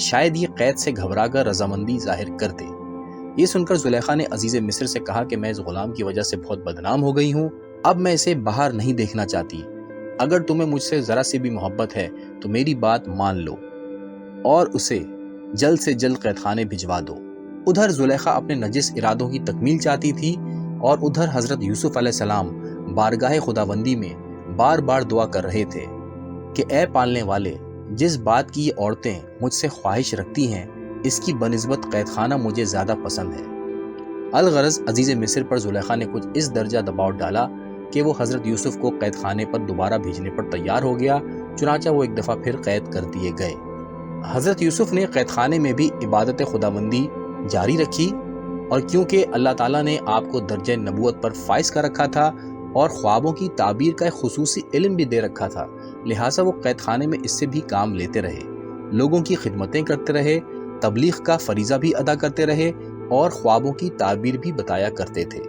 شاید یہ قید سے گھبرا کر رضامندی ظاہر کر دے۔ یہ سن کر زلیخا نے عزیز مصر سے کہا کہ میں اس غلام کی وجہ سے بہت بدنام ہو گئی ہوں، اب میں اسے باہر نہیں دیکھنا چاہتی۔ اگر تمہیں مجھ سے ذرا سی بھی محبت ہے تو میری بات مان لو اور اسے جلد سے جلد قید خانے بھجوا دو۔ ادھر زلیخا اپنے نجس ارادوں کی تکمیل چاہتی تھی اور ادھر حضرت یوسف علیہ السلام بارگاہ خداوندی میں بار بار دعا کر رہے تھے کہ اے پالنے والے، جس بات کی یہ عورتیں مجھ سے خواہش رکھتی ہیں اس کی بنسبت قید خانہ مجھے زیادہ پسند ہے۔ الغرض عزیز مصر پر زلیخا نے کچھ اس درجہ دباؤ ڈالا کہ وہ حضرت یوسف کو قید خانے پر دوبارہ بھیجنے پر تیار ہو گیا، چنانچہ وہ ایک دفعہ پھر قید کر دیے گئے۔ حضرت یوسف نے قید خانے میں بھی عبادت خداوندی جاری رکھی، اور کیونکہ اللہ تعالیٰ نے آپ کو درجہ نبوت پر فائز کر رکھا تھا اور خوابوں کی تعبیر کا ایک خصوصی علم بھی دے رکھا تھا، لہٰذا وہ قید خانے میں اس سے بھی کام لیتے رہے، لوگوں کی خدمتیں کرتے رہے، تبلیغ کا فریضہ بھی ادا کرتے رہے اور خوابوں کی تعبیر بھی بتایا کرتے تھے۔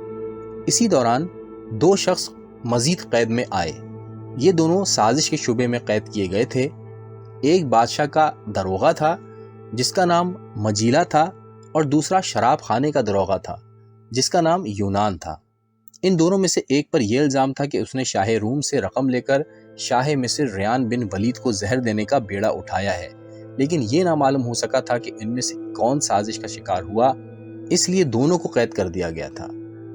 اسی دوران دو شخص مزید قید میں آئے۔ یہ دونوں سازش کے شعبے میں قید کیے گئے تھے۔ ایک بادشاہ کا دروغہ تھا جس کا نام مجیلا تھا، اور دوسرا شراب خانے کا دروغہ تھا جس کا نام یونان تھا۔ ان دونوں میں سے ایک پر یہ الزام تھا کہ اس نے شاہ روم سے رقم لے کر شاہ مصر ریان بن ولید کو زہر دینے کا بیڑا اٹھایا ہے، لیکن یہ نہ معلوم ہو سکا تھا کہ ان میں سے کون سازش کا شکار ہوا، اس لیے دونوں کو قید کر دیا گیا تھا۔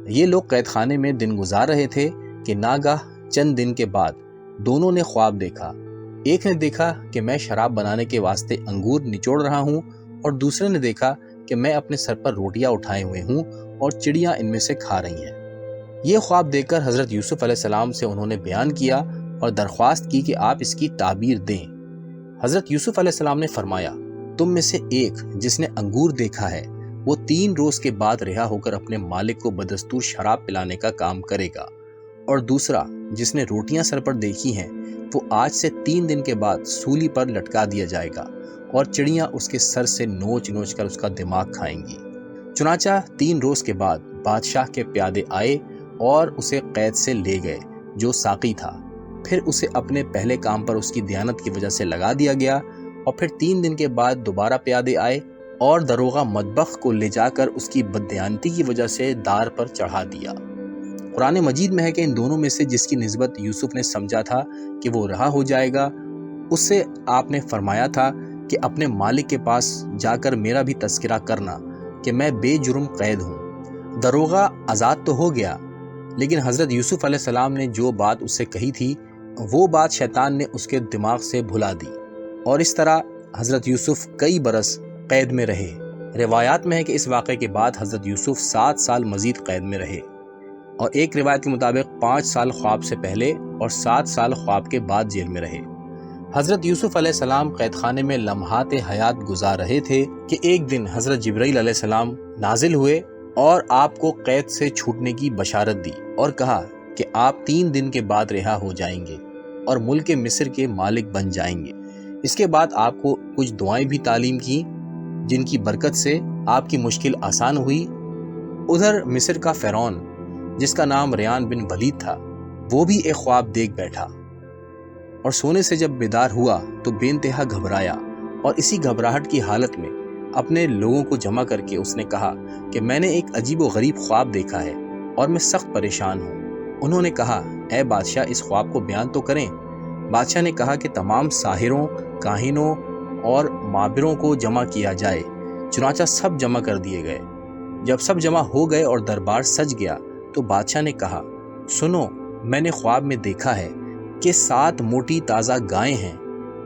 یہ لوگ قید خانے میں دن گزار رہے تھے کہ ناگاہ چند دن کے بعد دونوں نے خواب دیکھا۔ ایک نے دیکھا کہ میں شراب بنانے کے واسطے انگور نچوڑ رہا ہوں، اور دوسرے نے دیکھا کہ میں اپنے سر پر روٹیاں اٹھائے ہوئے ہوں اور چڑیاں ان میں سے کھا رہی ہیں۔ یہ خواب دیکھ کر حضرت یوسف علیہ السلام سے انہوں نے بیان کیا اور درخواست کی کہ آپ اس کی تعبیر دیں۔ حضرت یوسف علیہ السلام نے فرمایا، تم میں سے ایک جس نے انگور دیکھا ہے وہ 3 روز کے بعد رہا ہو کر اپنے مالک کو بدستور شراب پلانے کا کام کرے گا، اور دوسرا جس نے روٹیاں سر پر دیکھی ہیں وہ آج سے 3 دن کے بعد سولی پر لٹکا دیا جائے گا اور چڑیاں اس کے سر سے نوچ نوچ کر اس کا دماغ کھائیں گی۔ چنانچہ 3 روز کے بعد بادشاہ کے پیادے آئے اور اسے قید سے لے گئے جو ساقی تھا، پھر اسے اپنے پہلے کام پر اس کی دیانت کی وجہ سے لگا دیا گیا، اور پھر 3 دن کے بعد دوبارہ پیادے آئے اور دروغہ مطبخ کو لے جا کر اس کی بددیانتی کی وجہ سے دار پر چڑھا دیا۔ قرآن مجید میں ہے کہ ان دونوں میں سے جس کی نسبت یوسف نے سمجھا تھا کہ وہ رہا ہو جائے گا، اس سے آپ نے فرمایا تھا کہ اپنے مالک کے پاس جا کر میرا بھی تذکرہ کرنا کہ میں بے جرم قید ہوں۔ دروغہ آزاد تو ہو گیا، لیکن حضرت یوسف علیہ السلام نے جو بات اس سے کہی تھی وہ بات شیطان نے اس کے دماغ سے بھلا دی، اور اس طرح حضرت یوسف کئی برس قید میں رہے۔ روایات میں ہے کہ اس واقعے کے بعد حضرت یوسف 7 سال مزید قید میں رہے، اور ایک روایت کے مطابق 5 سال خواب سے پہلے اور 7 سال خواب کے بعد جیل میں رہے۔ حضرت یوسف علیہ السلام قید خانے میں لمحات حیات گزار رہے تھے کہ ایک دن حضرت جبرائیل علیہ السلام نازل ہوئے اور آپ کو قید سے چھوٹنے کی بشارت دی اور کہا کہ آپ 3 دن کے بعد رہا ہو جائیں گے اور ملک مصر کے مالک بن جائیں گے۔ اس کے بعد آپ کو کچھ دعائیں بھی تعلیم کی جن کی برکت سے آپ کی مشکل آسان ہوئی۔ ادھر مصر کا فرعون جس کا نام ریان بن ولید تھا وہ بھی ایک خواب دیکھ بیٹھا، اور سونے سے جب بیدار ہوا تو بے انتہا گھبرایا، اور اسی گھبراہٹ کی حالت میں اپنے لوگوں کو جمع کر کے اس نے کہا کہ میں نے ایک عجیب و غریب خواب دیکھا ہے اور میں سخت پریشان ہوں۔ انہوں نے کہا، اے بادشاہ اس خواب کو بیان تو کریں۔ بادشاہ نے کہا کہ تمام ساحروں، کاہنوں اور معبروں کو جمع کیا جائے۔ چنانچہ سب جمع کر دیے گئے۔ جب سب جمع ہو گئے اور دربار سج گیا تو بادشاہ نے کہا، سنو، میں نے خواب میں دیکھا ہے کہ 7 موٹی تازہ گائیں ہیں،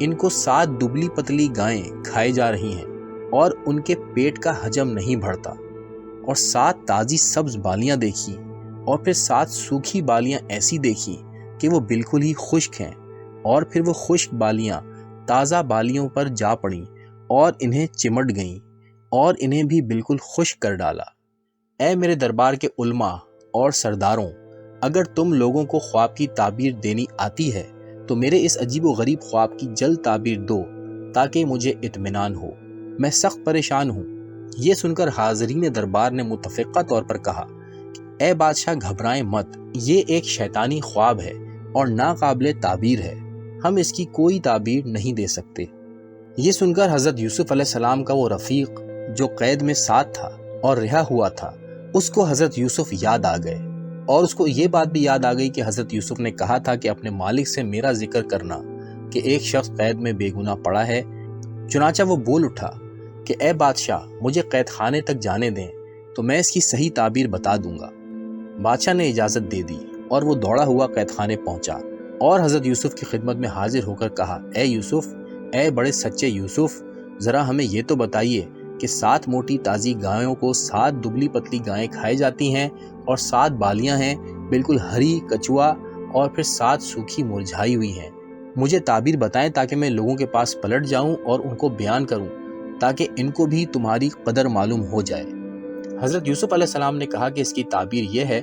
ان کو 7 دبلی پتلی گائیں کھائے جا رہی ہیں اور ان کے پیٹ کا حجم نہیں بڑھتا، اور 7 تازی سبز بالیاں دیکھی، اور پھر 7 سوکھی بالیاں ایسی دیکھی کہ وہ بالکل ہی خشک ہیں، اور پھر وہ خشک بالیاں تازہ بالیوں پر جا پڑیں اور انہیں چمٹ گئیں اور انہیں بھی بالکل خشک کر ڈالا۔ اے میرے دربار کے علماء اور سرداروں، اگر تم لوگوں کو خواب کی تعبیر دینی آتی ہے تو میرے اس عجیب و غریب خواب کی جلد تعبیر دو تاکہ مجھے اطمینان ہو، میں سخت پریشان ہوں۔ یہ سن کر حاضرین دربار نے متفقہ طور پر کہا، اے بادشاہ گھبرائیں مت، یہ ایک شیطانی خواب ہے اور ناقابل تعبیر ہے، ہم اس کی کوئی تعبیر نہیں دے سکتے۔ یہ سن کر حضرت یوسف علیہ السلام کا وہ رفیق جو قید میں ساتھ تھا اور رہا ہوا تھا، اس کو حضرت یوسف یاد آ گئے، اور اس کو یہ بات بھی یاد آ گئی کہ حضرت یوسف نے کہا تھا کہ اپنے مالک سے میرا ذکر کرنا کہ ایک شخص قید میں بے گناہ پڑا ہے۔ چنانچہ وہ بول اٹھا کہ اے بادشاہ، مجھے قید خانے تک جانے دیں تو میں اس کی صحیح تعبیر بتا دوں گا۔ بادشاہ نے اجازت دے دی اور وہ دوڑا ہوا قید خانے پہنچا اور حضرت یوسف کی خدمت میں حاضر ہو کر کہا، اے یوسف، اے بڑے سچے یوسف، ذرا ہمیں یہ تو بتائیے کہ 7 موٹی تازی گایوں کو 7 دبلی پتلی گائیں کھائی جاتی ہیں اور 7 بالیاں ہیں بالکل ہری کچوا، اور پھر 7 سوکھی مرجھائی ہوئی ہیں۔ مجھے تعبیر بتائیں تاکہ میں لوگوں کے پاس پلٹ جاؤں اور ان کو بیان کروں تاکہ ان کو بھی تمہاری قدر معلوم ہو جائے۔ حضرت یوسف علیہ السلام نے کہا کہ اس کی تعبیر یہ ہے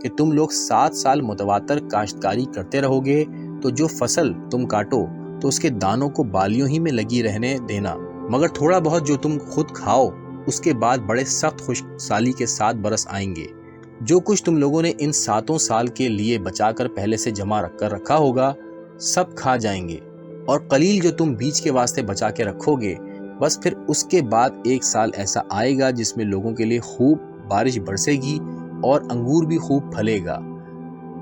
کہ تم لوگ 7 سال متواتر کاشتکاری کرتے رہو گے تو جو فصل تم کاٹو تو اس کے دانوں کو بالیوں ہی میں لگی رہنے دینا، مگر تھوڑا بہت جو تم خود کھاؤ اس کے بعد بڑے سخت خشک سالی کے 7 برس آئیں گے۔ جو کچھ تم لوگوں نے ان 7 سال کے لیے بچا کر پہلے سے جمع کر رکھا ہوگا سب کھا جائیں گے، اور قلیل جو تم بیچ کے واسطے بچا کے رکھو گے، بس پھر اس کے بعد 1 سال ایسا آئے گا جس میں لوگوں کے لیے خوب بارش برسے گی اور انگور بھی خوب پھلے گا،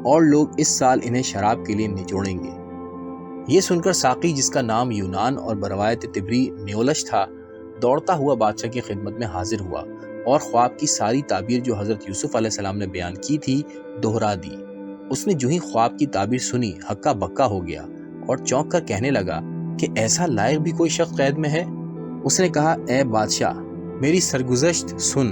اور لوگ اس سال انہیں شراب کے لیے نچوڑیں گے۔ یہ سن کر ساقی، جس کا نام یونان اور بروایت طبری نیولش تھا، دوڑتا ہوا بادشاہ کی خدمت میں حاضر ہوا اور خواب کی ساری تعبیر جو حضرت یوسف علیہ السلام نے بیان کی تھی دہرا دی۔ اس نے جو ہی خواب کی تعبیر سنی ہکا بکا ہو گیا اور چونک کر کہنے لگا کہ ایسا لائق بھی کوئی شخص قید میں ہے؟ اس نے کہا، اے بادشاہ، میری سرگزشت سن۔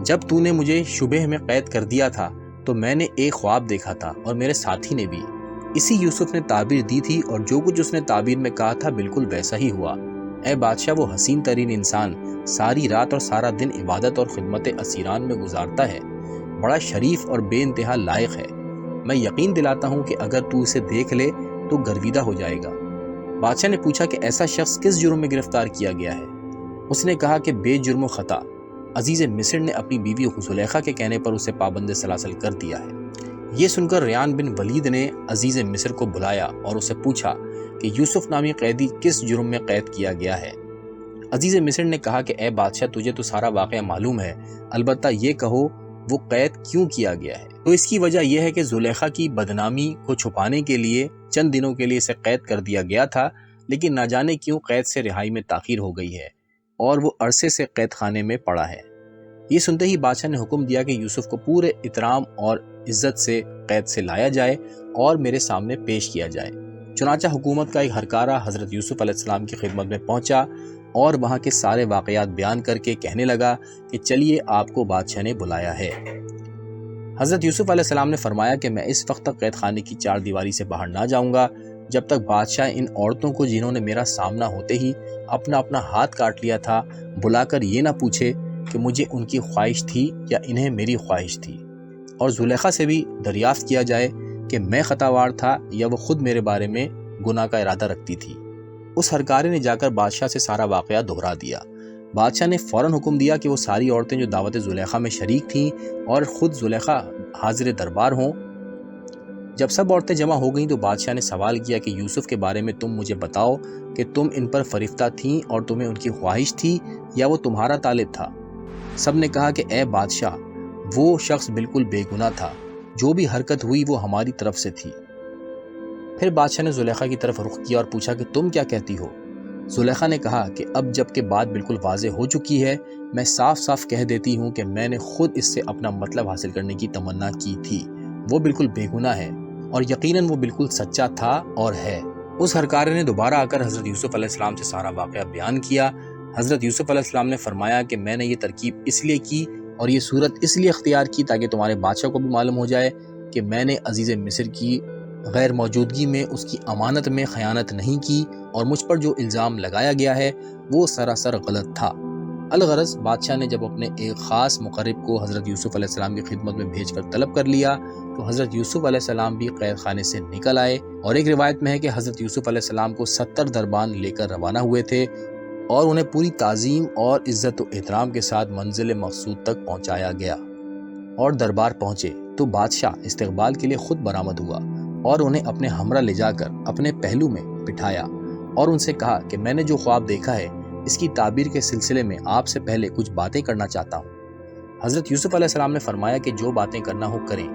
جب تو نے مجھے شبہ میں قید کر دیا تھا تو میں نے ایک خواب دیکھا تھا اور میرے ساتھی نے بھی۔ اسی یوسف نے تعبیر دی تھی اور جو کچھ اس نے تعبیر میں کہا تھا بالکل ویسا ہی ہوا۔ اے بادشاہ، وہ حسین ترین انسان ساری رات اور سارا دن عبادت اور خدمت اسیران میں گزارتا ہے، بڑا شریف اور بے انتہا لائق ہے۔ میں یقین دلاتا ہوں کہ اگر تو اسے دیکھ لے تو گرویدہ ہو جائے گا۔ بادشاہ نے پوچھا کہ ایسا شخص کس جرم میں گرفتار کیا گیا ہے؟ اس نے کہا کہ بے جرم و خطا عزیز مصر نے اپنی بیوی زلیخا کے کہنے پر اسے پابند سلاسل کر دیا ہے۔ یہ سن کر ریان بن ولید نے عزیز مصر کو بلایا اور اسے پوچھا کہ یوسف نامی قیدی کس جرم میں قید کیا گیا ہے؟ عزیز مصر نے کہا کہ اے بادشاہ، تجھے تو سارا واقعہ معلوم ہے، البتہ یہ کہو وہ قید کیوں کیا گیا ہے؟ تو اس کی وجہ یہ ہے کہ زلیخا کی بدنامی کو چھپانے کے لیے چند دنوں کے لیے اسے قید کر دیا گیا تھا، لیکن نہ جانے کیوں قید سے رہائی میں تاخیر ہو گئی ہے اور وہ عرصے سے قید خانے میں پڑا ہے۔ یہ سنتے ہی بادشاہ نے حکم دیا کہ یوسف کو پورے احترام اور عزت سے قید سے لایا جائے اور میرے سامنے پیش کیا جائے۔ چنانچہ حکومت کا ایک ہرکارہ حضرت یوسف علیہ السلام کی خدمت میں پہنچا اور وہاں کے سارے واقعات بیان کر کے کہنے لگا کہ چلیے، آپ کو بادشاہ نے بلایا ہے۔ حضرت یوسف علیہ السلام نے فرمایا کہ میں اس وقت تک قید خانے کی 4 دیواری سے باہر نہ جاؤں گا جب تک بادشاہ ان عورتوں کو جنہوں نے میرا سامنا ہوتے ہی اپنا اپنا ہاتھ کاٹ لیا تھا بلا کر یہ نہ پوچھے کہ مجھے ان کی خواہش تھی یا انہیں میری خواہش تھی، اور زلیخا سے بھی دریافت کیا جائے کہ میں خطاوار تھا یا وہ خود میرے بارے میں گناہ کا ارادہ رکھتی تھی۔ اس ہرکارے نے جا کر بادشاہ سے سارا واقعہ دہرا دیا۔ بادشاہ نے فوراً حکم دیا کہ وہ ساری عورتیں جو دعوت زلیخا میں شریک تھیں اور خود زلیخا حاضر دربار ہوں۔ جب سب عورتیں جمع ہو گئیں تو بادشاہ نے سوال کیا کہ یوسف کے بارے میں تم مجھے بتاؤ کہ تم ان پر فریفتہ تھیں اور تمہیں ان کی خواہش تھی یا وہ تمہارا طالب تھا؟ سب نے کہا کہ اے بادشاہ، وہ شخص بالکل بے گناہ تھا، جو بھی حرکت ہوئی وہ ہماری طرف سے تھی۔ پھر بادشاہ نے زلیخا کی طرف رخ کیا اور پوچھا کہ تم کیا کہتی ہو؟ زلیخا نے کہا کہ اب جب کہ بات بالکل واضح ہو چکی ہے، میں صاف صاف کہہ دیتی ہوں کہ میں نے خود اس سے اپنا مطلب حاصل کرنے کی تمنا کی تھی۔ وہ بالکل بے گناہ ہے اور یقیناً وہ بالکل سچا تھا اور ہے۔ اس ہرکارے نے دوبارہ آ کر حضرت یوسف علیہ السلام سے سارا واقعہ بیان کیا۔ حضرت یوسف علیہ السلام نے فرمایا کہ میں نے یہ ترکیب اس لیے کی اور یہ صورت اس لیے اختیار کی تاکہ تمہارے بادشاہ کو بھی معلوم ہو جائے کہ میں نے عزیز مصر کی غیر موجودگی میں اس کی امانت میں خیانت نہیں کی، اور مجھ پر جو الزام لگایا گیا ہے وہ سراسر غلط تھا۔ الغرض بادشاہ نے جب اپنے ایک خاص مقرب کو حضرت یوسف علیہ السلام کی خدمت میں بھیج کر طلب کر لیا تو حضرت یوسف علیہ السلام بھی قید خانے سے نکل آئے، اور ایک روایت میں ہے کہ حضرت یوسف علیہ السلام کو 70 دربان لے کر روانہ ہوئے تھے اور انہیں پوری تعظیم اور عزت و احترام کے ساتھ منزل مقصود تک پہنچایا گیا۔ اور دربار پہنچے تو بادشاہ استقبال کے لیے خود برآمد ہوا اور انہیں اپنے ہمراہ لے جا کر اپنے پہلو میں بٹھایا اور ان سے کہا کہ میں نے جو خواب دیکھا ہے اس کی تعبیر کے سلسلے میں آپ سے پہلے کچھ باتیں کرنا چاہتا ہوں۔ حضرت یوسف علیہ السلام نے فرمایا کہ جو باتیں کرنا ہو کریں۔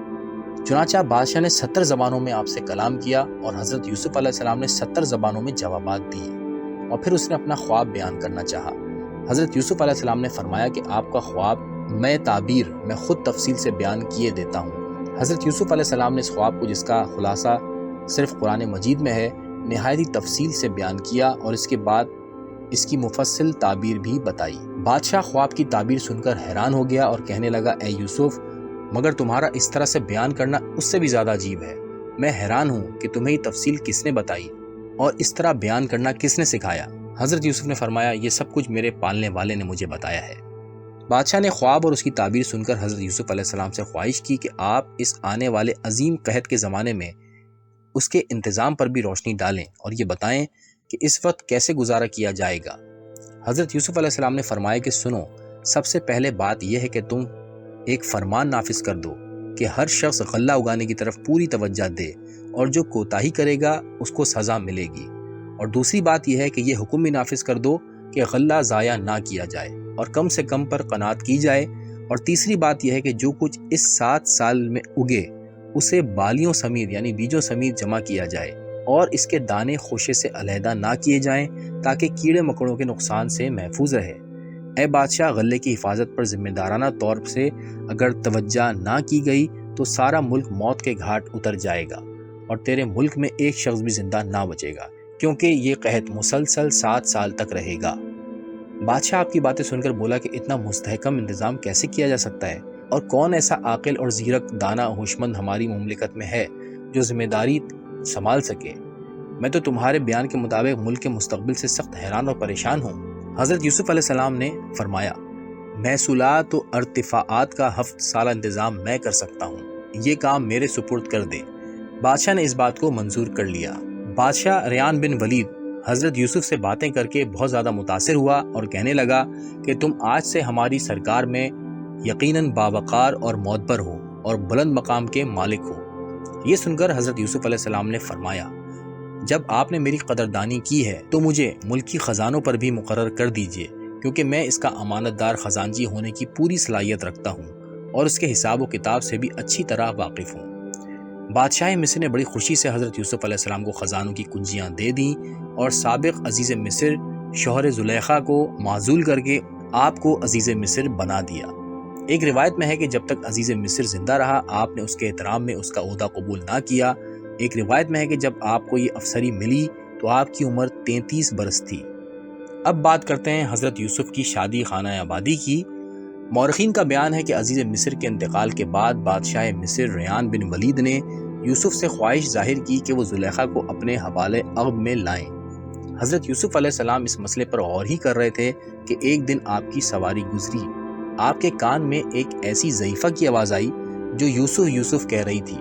چنانچہ بادشاہ نے 70 زبانوں میں آپ سے کلام کیا اور حضرت یوسف علیہ السلام نے 70 زبانوں میں جوابات دیے، اور پھر اس نے اپنا خواب بیان کرنا چاہا۔ حضرت یوسف علیہ السلام نے فرمایا کہ آپ کا خواب میں تعبیر میں خود تفصیل سے بیان کیے دیتا ہوں۔ حضرت یوسف علیہ السلام نے اس خواب کو، جس کا خلاصہ صرف قرآن مجید میں ہے، نہایت ہی تفصیل سے بیان کیا اور اس کے بعد اس کی مفصل تعبیر بھی بتائی۔ بادشاہ خواب کی تعبیر سن کر حیران ہو گیا اور کہنے لگا، اے یوسف، مگر تمہارا اس طرح سے بیان کرنا اس سے بھی زیادہ عجیب ہے۔ میں حیران ہوں کہ تمہیں یہ تفصیل کس نے بتائی اور اس طرح بیان کرنا کس نے سکھایا؟ حضرت یوسف نے فرمایا، یہ سب کچھ میرے پالنے والے نے مجھے بتایا ہے۔ بادشاہ نے خواب اور اس کی تعبیر سن کر حضرت یوسف علیہ السلام سے خواہش کی کہ آپ اس آنے والے عظیم قحط کے زمانے میں اس کے انتظام پر بھی روشنی ڈالیں اور یہ بتائیں کہ اس وقت کیسے گزارا کیا جائے گا۔ حضرت یوسف علیہ السلام نے فرمایا کہ سنو، سب سے پہلے بات یہ ہے کہ تم ایک فرمان نافذ کر دو کہ ہر شخص غلہ اگانے کی طرف پوری توجہ دے اور جو کوتاہی کرے گا اس کو سزا ملے گی۔ اور دوسری بات یہ ہے کہ یہ حکم بھی نافذ کر دو کہ غلہ ضائع نہ کیا جائے اور کم سے کم پر قناعت کی جائے۔ اور تیسری بات یہ ہے کہ جو کچھ اس 7 سال میں اگے اسے بالیوں سمیت یعنی بیجوں سمیت جمع کیا جائے اور اس کے دانے خوشے سے علیحدہ نہ کیے جائیں تاکہ کیڑے مکوڑوں کے نقصان سے محفوظ رہے۔ اے بادشاہ، غلے کی حفاظت پر ذمہ دارانہ طور سے اگر توجہ نہ کی گئی تو سارا ملک موت کے گھاٹ اتر جائے گا اور تیرے ملک میں ایک شخص بھی زندہ نہ بچے گا، کیونکہ یہ قحط مسلسل 7 سال تک رہے گا۔ بادشاہ آپ کی باتیں سن کر بولا کہ اتنا مستحکم انتظام کیسے کیا جا سکتا ہے، اور کون ایسا عاقل اور زیرک دانا ہوشمند ہماری مملکت میں ہے جو ذمہ داری سنبھال سکے؟ میں تو تمہارے بیان کے مطابق ملک کے مستقبل سے سخت حیران اور پریشان ہوں۔ حضرت یوسف علیہ السلام نے فرمایا، محصولات و ارتفاعات کا 7 سالہ انتظام میں کر سکتا ہوں، یہ کام میرے سپرد کر دے۔ بادشاہ نے اس بات کو منظور کر لیا۔ بادشاہ ریان بن ولید حضرت یوسف سے باتیں کر کے بہت زیادہ متاثر ہوا اور کہنے لگا کہ تم آج سے ہماری سرکار میں یقیناً باوقار اور معتبر ہو اور بلند مقام کے مالک ہو۔ یہ سن کر حضرت یوسف علیہ السلام نے فرمایا، جب آپ نے میری قدردانی کی ہے تو مجھے ملکی خزانوں پر بھی مقرر کر دیجیے، کیونکہ میں اس کا امانت دار خزانچی ہونے کی پوری صلاحیت رکھتا ہوں اور اس کے حساب و کتاب سے بھی اچھی طرح واقف ہوں۔ بادشاہ مصر نے بڑی خوشی سے حضرت یوسف علیہ السلام کو خزانوں کی کنجیاں دے دیں اور سابق عزیز مصر شوہر زلیخا کو معزول کر کے آپ کو عزیز مصر بنا دیا۔ ایک روایت میں ہے کہ جب تک عزیز مصر زندہ رہا آپ نے اس کے احترام میں اس کا عہدہ قبول نہ کیا۔ ایک روایت میں ہے کہ جب آپ کو یہ افسری ملی تو آپ کی عمر 33 برس تھی۔ اب بات کرتے ہیں حضرت یوسف کی شادی خانہ آبادی کی۔ مورخین کا بیان ہے کہ عزیز مصر کے انتقال کے بعد بادشاہ مصر ریان بن ولید نے یوسف سے خواہش ظاہر کی کہ وہ زلیخا کو اپنے حوالے عقد میں لائیں۔ حضرت یوسف علیہ السلام اس مسئلے پر غور ہی کر رہے تھے کہ ایک دن آپ کی سواری گزری۔ آپ کے کان میں ایک ایسی ضعیفہ کی آواز آئی جو یوسف یوسف کہہ رہی تھی۔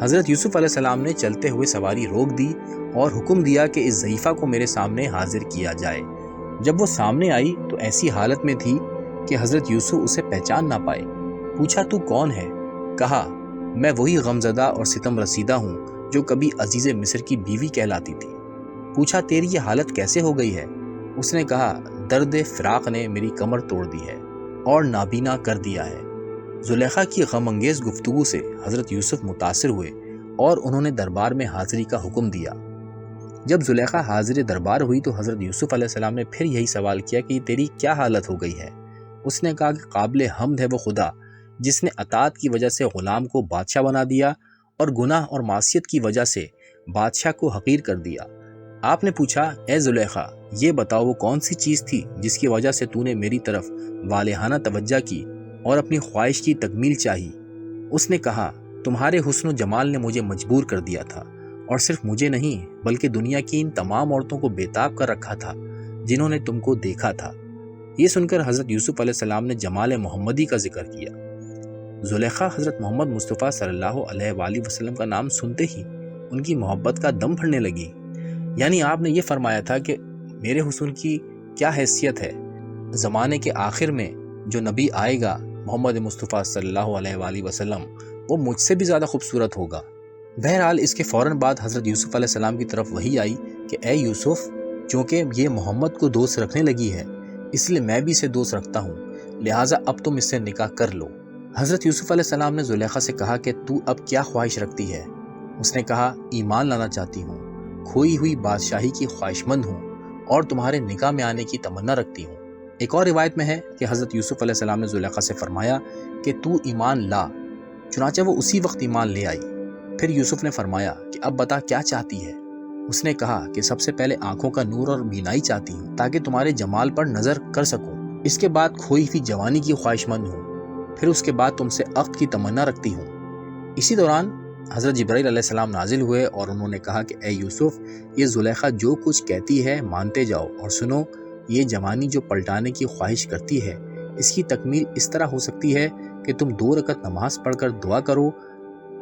حضرت یوسف علیہ السلام نے چلتے ہوئے سواری روک دی اور حکم دیا کہ اس ضعیفہ کو میرے سامنے حاضر کیا جائے۔ جب وہ سامنے آئی تو ایسی حالت میں تھی کہ حضرت یوسف اسے پہچان نہ پائے۔ پوچھا، تو کون ہے؟ کہا، میں وہی غمزدہ اور ستم رسیدہ ہوں جو کبھی عزیز مصر کی بیوی کہلاتی تھی۔ پوچھا، تیری یہ حالت کیسے ہو گئی ہے؟ اس نے کہا، درد فراق نے میری کمر توڑ دی ہے اور نابینا کر دیا ہے۔ زلیخا کی غم انگیز گفتگو سے حضرت یوسف متاثر ہوئے اور انہوں نے دربار میں حاضری کا حکم دیا۔ جب زلیخا حاضر دربار ہوئی تو حضرت یوسف علیہ السلام نے پھر یہی سوال کیا کہ تیری کیا حالت ہو گئی ہے؟ اس نے کہا کہ قابل حمد ہے وہ خدا جس نے اطاعت کی وجہ سے غلام کو بادشاہ بنا دیا اور گناہ اور معصیت کی وجہ سے بادشاہ کو حقیر کر دیا۔ آپ نے پوچھا، اے زلیخا، یہ بتاؤ وہ کون سی چیز تھی جس کی وجہ سے تو نے میری طرف والہانہ توجہ کی اور اپنی خواہش کی تکمیل چاہی؟ اس نے کہا، تمہارے حسن و جمال نے مجھے مجبور کر دیا تھا، اور صرف مجھے نہیں بلکہ دنیا کی ان تمام عورتوں کو بےتاب کر رکھا تھا جنہوں نے تم کو دیکھا تھا۔ یہ سن کر حضرت یوسف علیہ السلام نے جمال محمدی کا ذکر کیا۔ زلیخا حضرت محمد مصطفیٰ صلی اللہ علیہ وآلہ وسلم کا نام سنتے ہی ان کی محبت کا دم بھرنے لگی۔ یعنی آپ نے یہ فرمایا تھا کہ میرے حسن کی کیا حیثیت ہے، زمانے کے آخر میں جو نبی آئے گا محمد مصطفیٰ صلی اللہ علیہ وآلہ وسلم، وہ مجھ سے بھی زیادہ خوبصورت ہوگا۔ بہرحال اس کے فوراً بعد حضرت یوسف علیہ السلام کی طرف وحی آئی کہ اے یوسف، چونکہ یہ محمد کو دوست رکھنے لگی ہے اس لیے میں بھی اسے دوست رکھتا ہوں، لہٰذا اب تم اس سے نکاح کر لو۔ حضرت یوسف علیہ السلام نے زلیخا سے کہا کہ تو اب کیا خواہش رکھتی ہے؟ اس نے کہا ایمان لانا چاہتی ہوں، کھوئی ہوئی بادشاہی کی خواہش مند ہوں اور تمہارے نکاح میں آنے کی تمنا رکھتی ہوں۔ ایک اور روایت میں ہے کہ حضرت یوسف علیہ السلام نے زلیخا سے فرمایا کہ تو ایمان لا، چنانچہ وہ اسی وقت ایمان لے آئی۔ پھر یوسف نے فرمایا کہ اب بتا کیا چاہتی ہے؟ اس نے کہا کہ سب سے پہلے آنکھوں کا نور اور بینائی چاہتی ہوں تاکہ تمہارے جمال پر نظر کر سکوں، اس کے بعد کھوئی ہوئی جوانی کی خواہش مند ہوں، پھر اس کے بعد تم سے عقد کی تمنا رکھتی ہوں۔ اسی دوران حضرت جبرائیل علیہ السلام نازل ہوئے اور انہوں نے کہا کہ اے یوسف، یہ زلیخا جو کچھ کہتی ہے مانتے جاؤ، اور سنو یہ جوانی جو پلٹانے کی خواہش کرتی ہے اس کی تکمیل اس طرح ہو سکتی ہے کہ تم 2 رکعت نماز پڑھ کر دعا کرو۔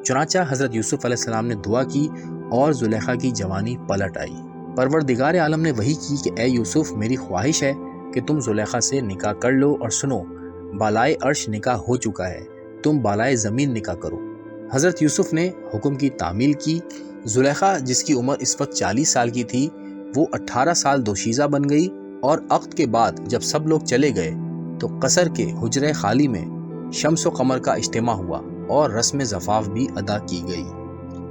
چنانچہ حضرت یوسف علیہ السلام نے دعا کی اور زلیخا کی جوانی پلٹ آئی۔ پروردگار عالم نے وحی کی کہ اے یوسف، میری خواہش ہے کہ تم زلیخا سے نکاح کر لو، اور سنو بالائے عرش نکاح ہو چکا ہے، تم بالائے زمین نکاح کرو۔ حضرت یوسف نے حکم کی تعمیل کی۔ زلیخا جس کی عمر اس وقت 40 سال کی تھی وہ 18 سال دوشیزہ بن گئی، اور عقد کے بعد جب سب لوگ چلے گئے تو قصر کے حجرہ خالی میں شمس و قمر کا اجتماع ہوا اور رسم زفاف بھی ادا کی گئی۔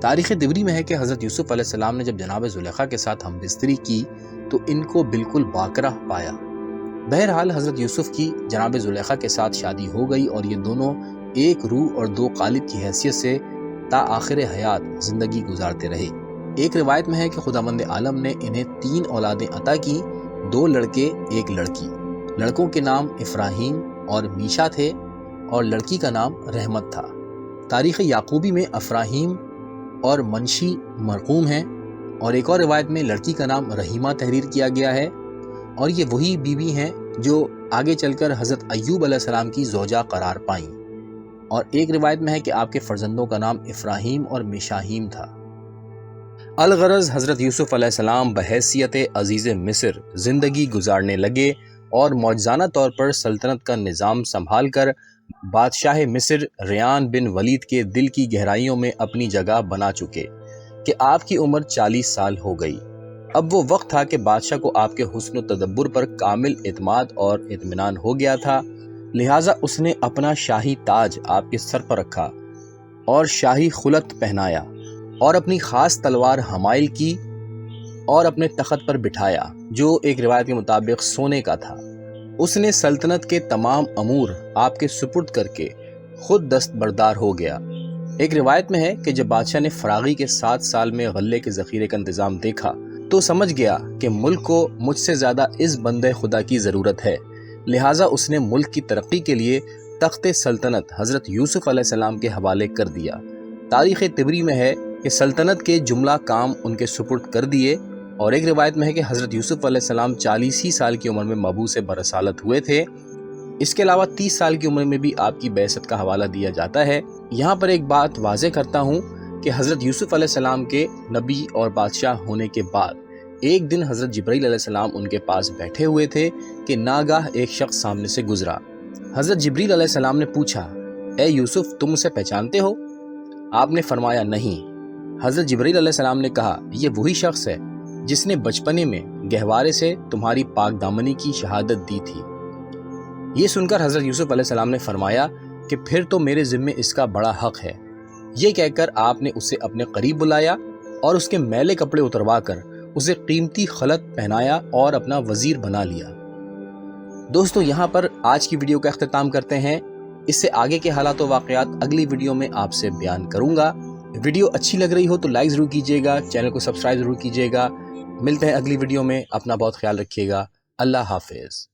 تاریخ طبری میں ہے کہ حضرت یوسف علیہ السلام نے جب جناب زلیخا کے ساتھ ہم بستری کی تو ان کو بالکل باکرہ پایا۔ بہرحال حضرت یوسف کی جناب زلیخا کے ساتھ شادی ہو گئی اور یہ دونوں ایک روح اور 2 قالب کی حیثیت سے تا آخر حیات زندگی گزارتے رہے۔ ایک روایت میں ہے کہ خداوند عالم نے انہیں 3 اولادیں عطا کی، 2 لڑکے 1 لڑکی۔ لڑکوں کے نام افراہیم اور میشا تھے اور لڑکی کا نام رحمت تھا۔ تاریخ یعقوبی میں افراہیم اور منشی مرقوم ہیں، اور ایک اور روایت میں لڑکی کا نام رحیمہ تحریر کیا گیا ہے، اور یہ وہی بیوی ہیں جو آگے چل کر حضرت ایوب علیہ السلام کی زوجہ قرار پائیں۔ اور ایک روایت میں ہے کہ آپ کے فرزندوں کا نام افراہیم اور مشاہیم تھا۔ الغرض حضرت یوسف علیہ السلام بحیثیت عزیز مصر زندگی گزارنے لگے اور معجزانہ طور پر سلطنت کا نظام سنبھال کر بادشاہ مصر ریان بن ولید کے دل کی گہرائیوں میں اپنی جگہ بنا چکے کہ آپ کی عمر 40 سال ہو گئی۔ اب وہ وقت تھا کہ بادشاہ کو آپ کے حسن و تدبر پر کامل اعتماد اور اطمینان ہو گیا تھا، لہٰذا اس نے اپنا شاہی تاج آپ کے سر پر رکھا اور شاہی خلعت پہنایا اور اپنی خاص تلوار حمائل کی اور اپنے تخت پر بٹھایا جو ایک روایت کے مطابق سونے کا تھا۔ اس نے سلطنت کے تمام امور آپ کے سپرد کر کے خود دستبردار ہو گیا۔ ایک روایت میں ہے کہ جب بادشاہ نے فراغی کے 7 سال میں غلے کے ذخیرے کا انتظام دیکھا تو سمجھ گیا کہ ملک کو مجھ سے زیادہ اس بندے خدا کی ضرورت ہے، لہٰذا اس نے ملک کی ترقی کے لیے تخت سلطنت حضرت یوسف علیہ السلام کے حوالے کر دیا۔ تاریخ طبری میں ہے کہ سلطنت کے جملہ کام ان کے سپرد کر دیے، اور ایک روایت میں ہے کہ حضرت یوسف علیہ السلام 40 ہی سال کی عمر میں مبعوث برسالت ہوئے تھے۔ اس کے علاوہ 30 سال کی عمر میں بھی آپ کی بعثت کا حوالہ دیا جاتا ہے۔ یہاں پر ایک بات واضح کرتا ہوں کہ حضرت یوسف علیہ السلام کے نبی اور بادشاہ ہونے کے بعد ایک دن حضرت جبرائیل علیہ السلام ان کے پاس بیٹھے ہوئے تھے کہ ناگاہ ایک شخص سامنے سے گزرا۔ حضرت جبرائیل علیہ السلام نے پوچھا اے یوسف، تم اسے پہچانتے ہو؟ آپ نے فرمایا نہیں۔ حضرت جبرائیل علیہ السلام نے کہا یہ وہی شخص ہے جس نے بچپنے میں گہوارے سے تمہاری پاک دامنی کی شہادت دی تھی۔ یہ سن کر حضرت یوسف علیہ السلام نے فرمایا کہ پھر تو میرے ذمے اس کا بڑا حق ہے۔ یہ کہہ کر آپ نے اسے اپنے قریب بلایا اور اس کے میلے کپڑے اتروا کر اسے قیمتی خلعت پہنایا اور اپنا وزیر بنا لیا۔ دوستو، یہاں پر آج کی ویڈیو کا اختتام کرتے ہیں۔ اس سے آگے کے حالات و واقعات اگلی ویڈیو میں آپ سے بیان کروں گا۔ ویڈیو اچھی لگ رہی ہو تو لائک ضرور کیجیے گا، چینل کو سبسکرائب ضرور کیجیے گا۔ ملتے ہیں اگلی ویڈیو میں، اپنا بہت خیال رکھیے گا۔ اللہ حافظ۔